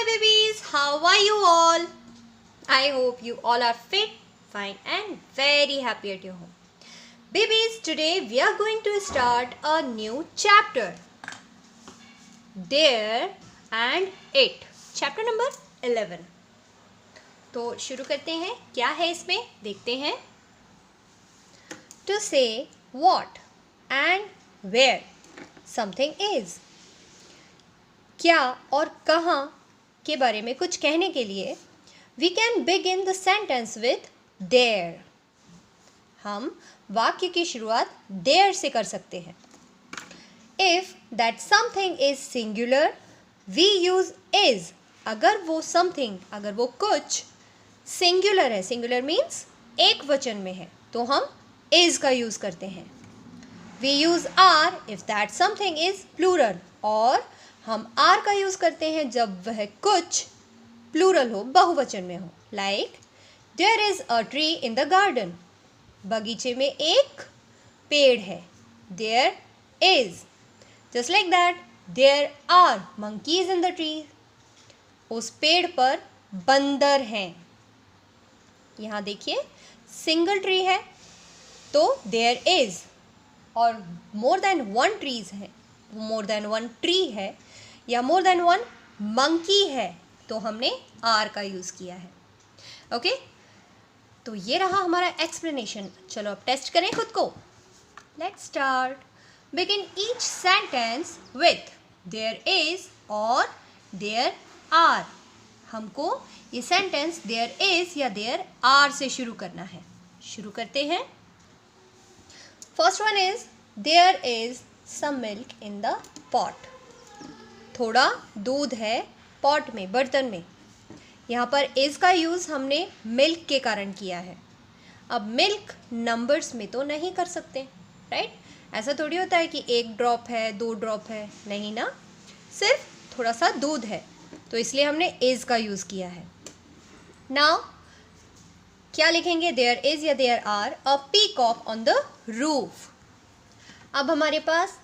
babies, how are you all? I hope you all are fit, fine and very happy at your home. Babies, today we are going to start a new chapter. There and It. Chapter number 11. तो शुरू करते हैं. क्या है इसमें देखते हैं. To say what and where something is. क्या और कहाँ के बारे में कुछ कहने के लिए we can begin the sentence with there. हम वाक्य की शुरुआत there से कर सकते हैं. If that something is singular, we use is. अगर वो something, अगर वो कुछ singular है, singular means एक वचन में है, तो हम is का यूज़ करते हैं. We use are if that something is plural. और हम आर का यूज़ करते हैं जब वह कुछ प्लूरल हो, बहुवचन में हो. Like there is a tree in the garden. बगीचे में एक पेड़ है. There is. Just like that there are monkeys in the tree. उस पेड़ पर बंदर हैं. यहाँ देखिए सिंगल ट्री है तो देयर इज़, और मोर देन वन ट्रीज है, मोर देन वन ट्री है या मोर देन वन मंकी है तो हमने आर का यूज़ किया है. ओके तो ये रहा हमारा एक्सप्लेनेशन. चलो अब टेस्ट करें खुद को. Let's start. Begin each sentence with there is और देयर आर. हमको ये सेंटेंस देयर इज या देयर आर से शुरू करना है. शुरू करते हैं. First one is there is some milk in the pot. थोड़ा दूध है पॉट में, बर्तन में. यहाँ पर इज़ का यूज़ हमने मिल्क के कारण किया है. अब मिल्क नंबर्स में तो नहीं कर सकते, राइट. ऐसा थोड़ी होता है कि एक ड्रॉप है, दो ड्रॉप है, नहीं ना. सिर्फ थोड़ा सा दूध है तो इसलिए हमने इज़ का यूज़ किया है. नाउ क्या लिखेंगे. देयर इज़ या there are a peacock on the roof. अब हमारे पास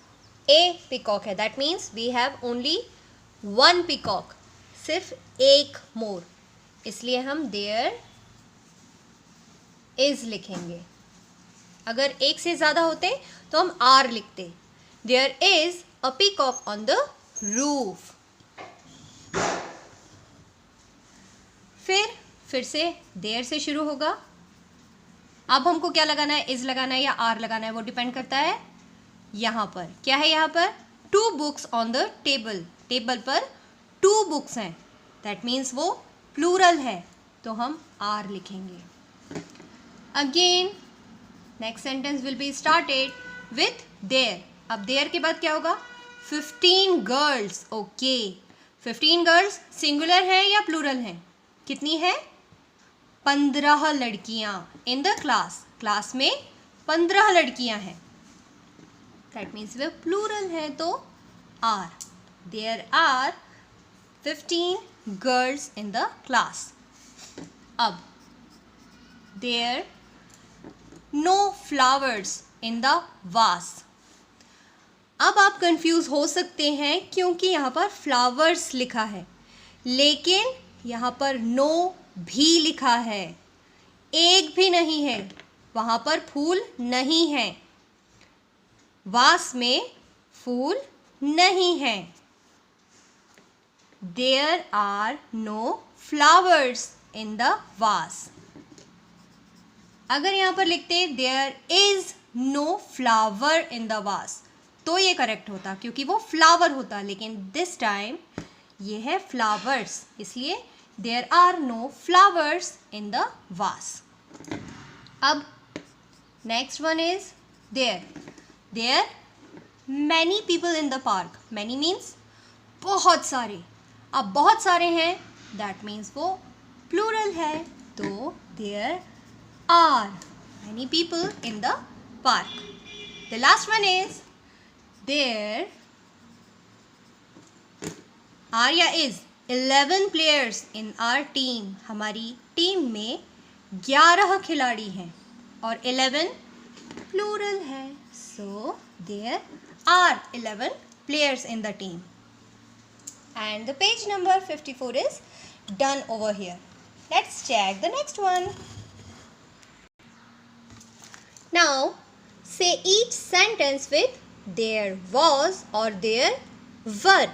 ए पीकॉक है. That means we have only one peacock, सिर्फ एक मोर, इसलिए हम देयर इज लिखेंगे. अगर एक से ज़्यादा होते तो हम आर लिखते. There is a peacock on the roof. फिर से देयर से शुरू होगा. अब हमको क्या लगाना है, इज लगाना है या आर लगाना है, वो डिपेंड करता है. यहाँ पर क्या है, यहाँ पर 2 books on the table. Table पर 2 बुक्स हैं. दैट मीन्स वो प्लूरल है तो हम आर लिखेंगे. Again next sentence will be started with their. अब देयर के बाद क्या होगा. 15 गर्ल्स. ओके 15 गर्ल्स सिंगुलर है या प्लूरल है. कितनी है, 15 लड़कियाँ. इन द क्लास. क्लास में 15 लड़कियाँ हैं. दैट मीन्स वे प्लूरल है तो are. There are 15 girls in the class. अब there no flowers in the vase. अब आप कंफ्यूज हो सकते हैं क्योंकि यहाँ पर फ्लावर्स लिखा है लेकिन यहाँ पर नो भी लिखा है. एक भी नहीं है, वहाँ पर फूल नहीं है. वास में फूल नहीं है. There are no flowers in the vase. अगर यहाँ पर लिखते there is no flower in the vase तो ये करेक्ट होता क्योंकि वो फ्लावर होता, लेकिन दिस टाइम ये है फ्लावर्स, इसलिए there are no flowers in the vase. अब next one is there. There many people in the park. Many means बहुत सारे. अब बहुत सारे हैं दैट मीन्स वो प्लूरल है तो there are many people in the park. The last one is there are या is 11 players in our team. हमारी टीम में 11 खिलाड़ी हैं और 11 प्लूरल है so there are 11 players in the team. and the page number 54 is done over here. Let's check the next one. Now say each sentence with there was or there were.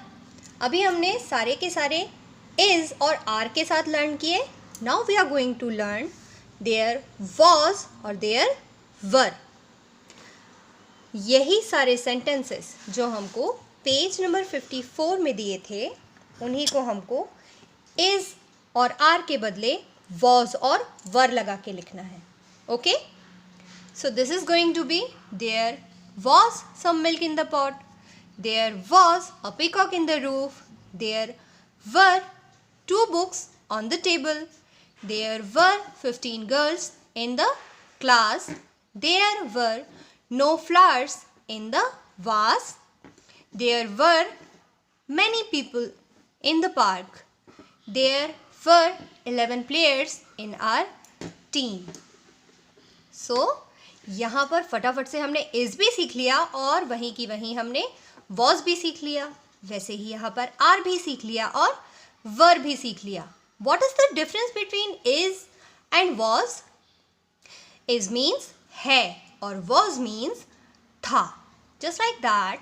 अभी हमने सारे के सारे is और are के साथ learn किए. Now we are going to learn there was और there were. यही सारे सेंटेंसेस जो हमको पेज नंबर 54 में दिए थे उन्हीं को हमको is और are के बदले was और were लगा के लिखना है. Okay, so this is going to be there was some milk in the pot, there was a peacock in the roof, there were 2 books on the table, there were 15 girls in the class, there were no flowers in the vase, there were many people in the park, there were 11 players in our team. So यहाँ पर फटाफट से हमने is भी सीख लिया और वहीं की वहीं हमने was भी सीख लिया. वैसे ही यहाँ पर are भी सीख लिया और were भी सीख लिया. What is the difference between is and was? Is means है और was means था. Just like that,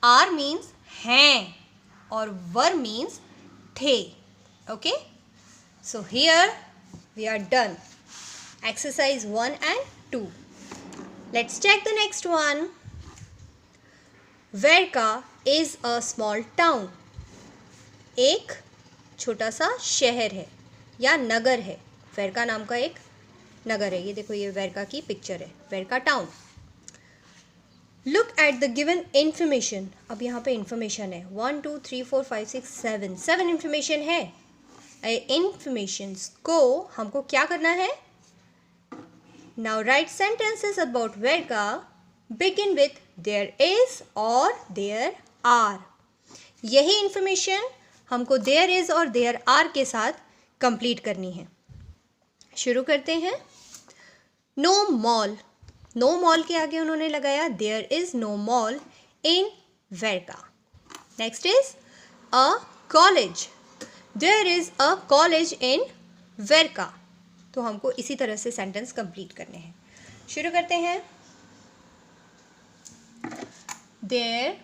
are means हैं और were means थे. Okay? So here we are done. Exercise 1 and 2. Let's check the next one. Verka is a small town. एक छोटा सा शहर है या नगर है. वेरका नाम का एक नगर है. ये देखो, ये वेरका की पिक्चर है, Verka town. Look at the given information. अब यहाँ पे इंफॉर्मेशन है 1 2 3 4 5 6 7 इंफॉर्मेशन है. इंफॉर्मेशंस को हमको क्या करना है? Now right sentences about Verka. Begin with there is और देयर आर. यही इंफॉर्मेशन हमको देयर इज और देयर आर के साथ कंप्लीट करनी है. शुरू करते हैं. No mall. नो मॉल के आगे उन्होंने लगाया there is no mall in Verka. Next is a college. There is a college in Verka. तो हमको इसी तरह से सेंटेंस कंप्लीट करने हैं. शुरू करते हैं. देयर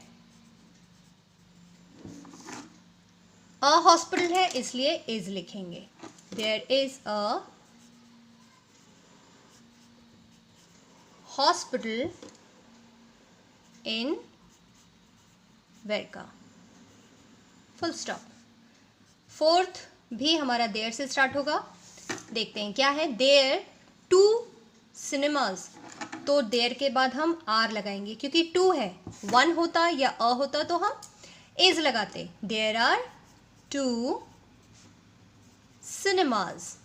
अ हॉस्पिटल है इसलिए इज लिखेंगे. There is a hospital in Verka. Full stop. Fourth भी हमारा देयर से स्टार्ट होगा. देखते हैं क्या है. There 2 cinemas. तो देयर के बाद हम आर लगाएंगे क्योंकि 2 है. 1 होता या अ होता तो हम इज लगाते. There are 2 cinemas.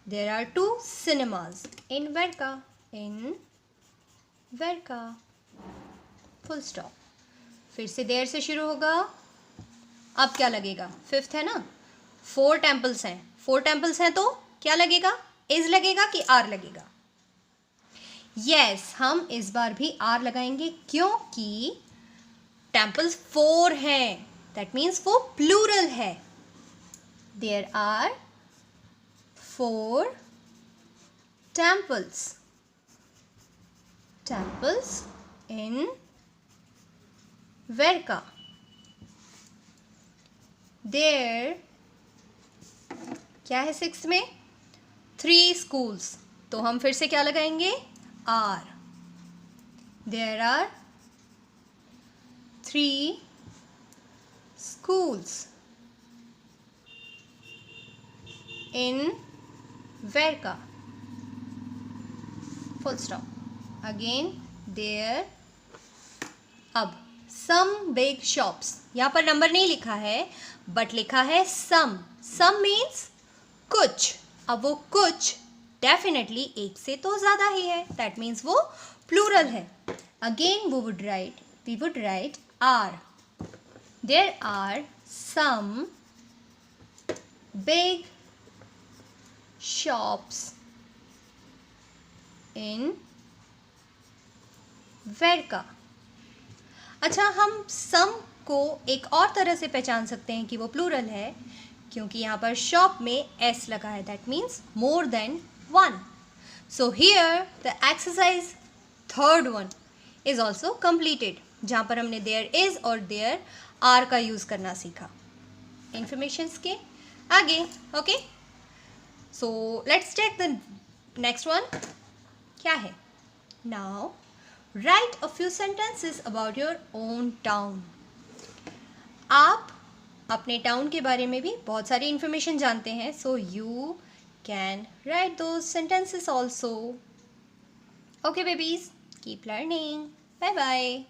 There are 2 cinemas in Verka. In Verka. Full stop. फिर से देर से शुरू होगा. अब क्या लगेगा? 5th है ना. 4 temples हैं. 4 temples हैं तो क्या लगेगा? is लगेगा कि r लगेगा? Yes, हम इस बार भी r लगाएंगे क्योंकि temples 4 हैं. That means वो plural है. There are 4 temples. Temples in Verka. There क्या है 6 में? 3 schools. तो हम फिर से क्या लगाएंगे? R. There are 3 schools in Verka. Full stop. Again there. अब some big shops. यहाँ पर नंबर नहीं लिखा है बट लिखा है some. Some means कुछ. अब वो कुछ डेफिनेटली एक से तो ज़्यादा ही है. That means वो plural है. Again we would write are. There are some big shops in Verka. अच्छा, हम some को एक और तरह से पहचान सकते हैं कि वो प्लूरल है, क्योंकि यहाँ पर शॉप में एस लगा है, that means more than one. So here the exercise third one is also completed, जहाँ पर हमने देयर इज और देयर आर का यूज़ करना सीखा इंफॉर्मेशंस के आगे. Okay, so let's check the next one. क्या है? Now write a few sentences about your own town. आप अपने टाउन के बारे में भी बहुत सारी इंफॉर्मेशन जानते हैं, so you can write those sentences also. Okay babies, keep learning. Bye bye.